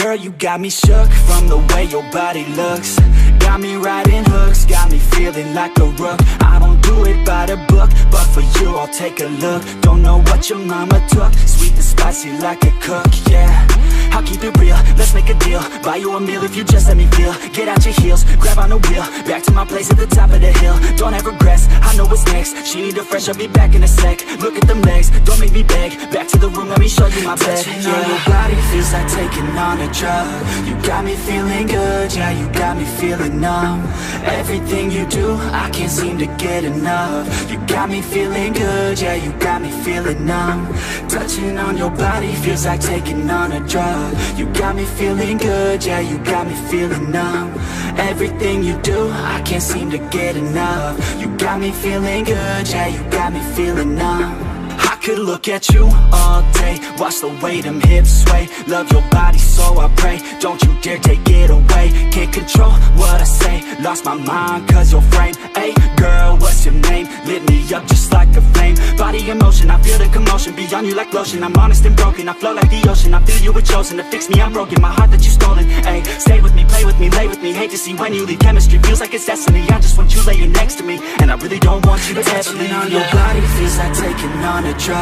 Girl, you got me shook from the way your body looks. Got me riding hooks, got me feeling like a rook. I don't do it by the book, but for you I'll take a look. Don't know what your mama took, sweet and spicy like a cook, yeah. I'll keep it real, let's make a deal. Buy you a meal if you just let me feel. Get out your heels, grab on the wheel. Back to my place at the top of the hill. Don't have regrets, I know what's next. She need a fresh, I'll be back in a sec. Look at them legs, don't make me beg. Back to the room, let me show you my bed. Touching on your body feels like taking on a drug. You got me feeling good, yeah, you got me feeling numb. Everything you do, I can't seem to get enough. You got me feeling good, yeah, you got me feeling numb. Touching on your body feels like taking on a drug. You got me feeling good, yeah, you got me feeling numb. Everything you do, I can't seem to get enough. You got me feeling good, yeah, you got me feeling numb. I could look at you all day, watch the way them hips sway. Love your body so I pray, don't you dare take it away. Can't control what I say, lost my mind cause your frame. Hey girl, what's your name? Lit me up just like a flame. Body in motion, I feel the commotion. Beyond you like lotion, I'm honest and broken. I flow like the ocean, I feel you were chosen. To fix me, I'm broken, my heart that you stolen. Hey, stay with me, play with me, lay with me. Hate to see when you leave, chemistry feels like it's destiny. I just want you laying next to me, and I really don't want you to ever leave. On your body feels like taking on a drug.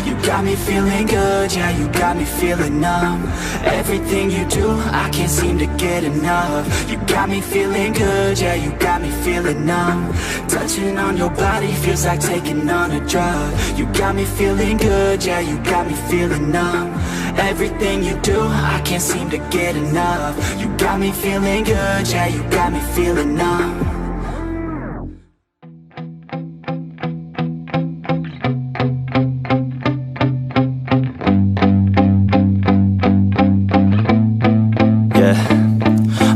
You got me feeling good, yeah, you got me feeling numb. Everything you do, I can't seem to get enough. You got me feeling good, yeah, you got me feeling numb. Touching on your body feels like taking on a drug. You got me feeling good, yeah, you got me feeling numb. Everything you do, I can't seem to get enough. You got me feeling good, yeah, you got me feeling numb.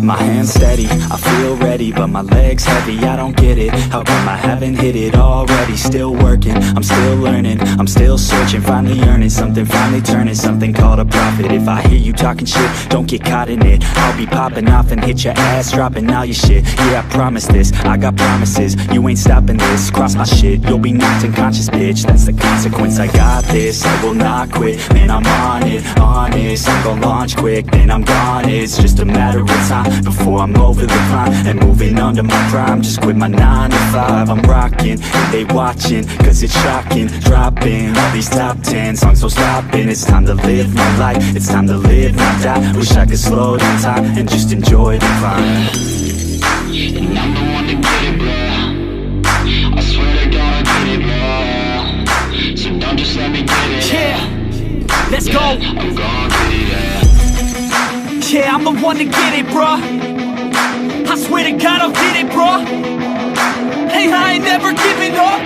My hands steady, I feel ready, but my legs heavy, I don't get it. How come I haven't hit it already? Still working, I'm still learning, I'm still searching. Finally earning something, finally turning something called a profit. If I hear you talking shit, don't get caught in it. I'll be popping off and hit your ass, dropping all your shit. Yeah, I promise this, I got promises. You ain't stopping this, cross my shit, you'll be knocked unconscious, bitch. That's the consequence, I got this, I will not quit. Man, I'm on it, honest, I'm gon' launch quick, then I'm gone. It's just a matter of time before I'm over the climb and moving under my prime. Just quit my 9 to 5, I'm rocking and they watching, cause it's shocking. Dropping all these top 10 songs, so stopping. It's time to live my life, it's time to live, not die. Wish I could slow down time and just enjoy the climb. And I'm the one to get it, bro. I swear to God I get it, bro. So don't just let me get it. Yeah, let's go. I'm gon' get it, yeah. Yeah, I'm the one to get it, bruh. I swear to God I'll get it, bruh. Hey, I ain't never giving up.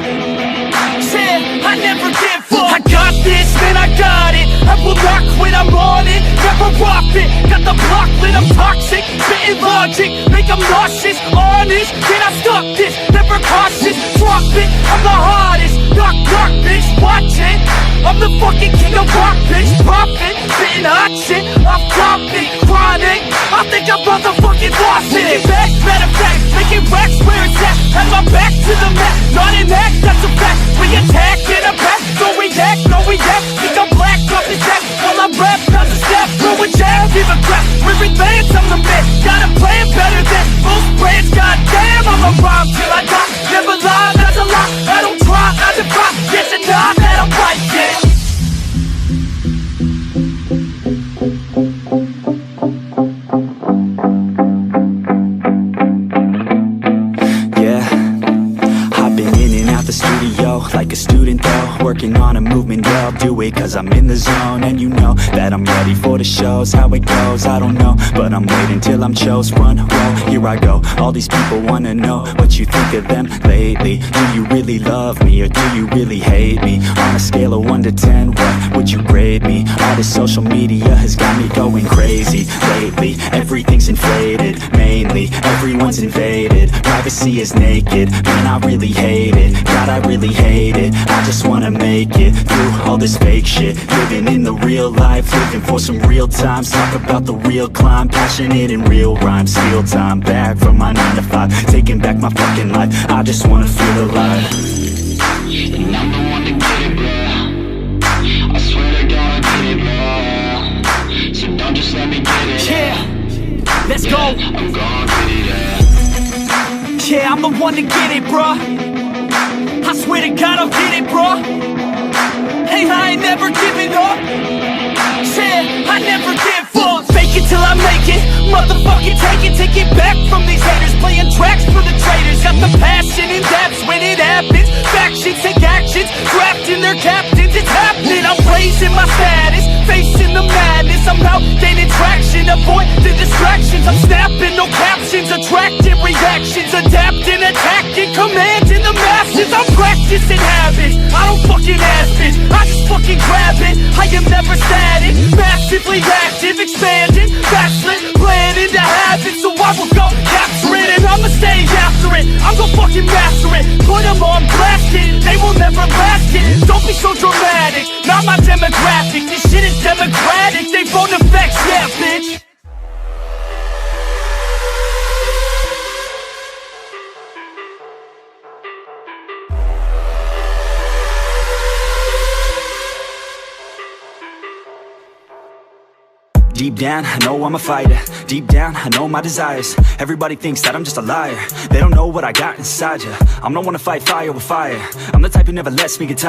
Yeah, I never give up. I got this, man, I got it. I will not quit, I'm on it. Never rock it. Got the block lit, I'm toxic. Spitting logic, make them nauseous. Honest, can I stop this? Never cautious, drop it. I'm the hardest. Knock, knock, bitch, watch it. I'm the fucking king of rock, bitch. Pop it, spitting hot shit. I'm topic, chronic. I think I'm motherfucking lost it. Making back, matter of fact, making racks where it's at. Had my back to the mat, not an act, that's a fact. We attack in a pack, don't react, no react. Think I'm black, off his ass. While I rap, does a step, throw a jab, give a crap. We're advanced, I'm the man. Got a plan better than most brands. Goddamn, I'm a rhyme till I die. Never lie, that's a lie. I don't try, I defy. Yes and nah, that I'm right, yeah. Like a student though, working on a movement, yeah, I'll do it cause I'm in the zone. And you know that I'm ready for the shows. How it goes, I don't know, but I'm waiting till I'm chose. Front row, here I go. All these people wanna know what you think of them lately. Do you really love me or do you really hate me? On a scale of 1 to 10, what would you grade me? All this social media has got me going crazy lately. Everything's inflated, mainly everyone's invaded. Privacy is naked, man, I really hate it. God, I really hate it. I just wanna make it through all this fake shit. Living in the real life, living for some real times. Talk about the real climb, passionate in real rhymes. Steal time back from my 9 to 5, taking back my fucking life. I just wanna feel alive. And I'm the one to get it, bro. I swear to God I get it, bro. So don't just let me get it. go. I'm gon' get it, yeah. Yeah, I'm the one to get it, bruh. I swear to God I'll get it, bruh. Hey, I ain't never giving up. Yeah, I never give up. Fake it till I make it. Motherfucking take it back from these haters. Playing tracks for the traitors. Got the passion and that's when it happens. Factions take actions, drafting their captains. It's happening, I'm raising my status, facing the madness. I'm out gaining traction, avoid the distractions. I'm snapping, no captions, attracting reactions. Adapting, attacking, commanding the masses. I'm practicing habits, I don't fucking ask it, I just fucking grab it. I am never static, massively active, expanding, backslid, planning to have it. So I will go capture it and I'ma stay after it. I'm gonna fucking master it, put them on blast, kid. They will never last it. Don't be so dramatic, not my demographic. This shit is democratic, they vote effects, yeah bitch. Deep down, I know I'm a fighter. Deep down, I know my desires. Everybody thinks that I'm just a liar. They don't know what I got inside ya. I'm the one to fight fire with fire. I'm the type who never lets me get tired.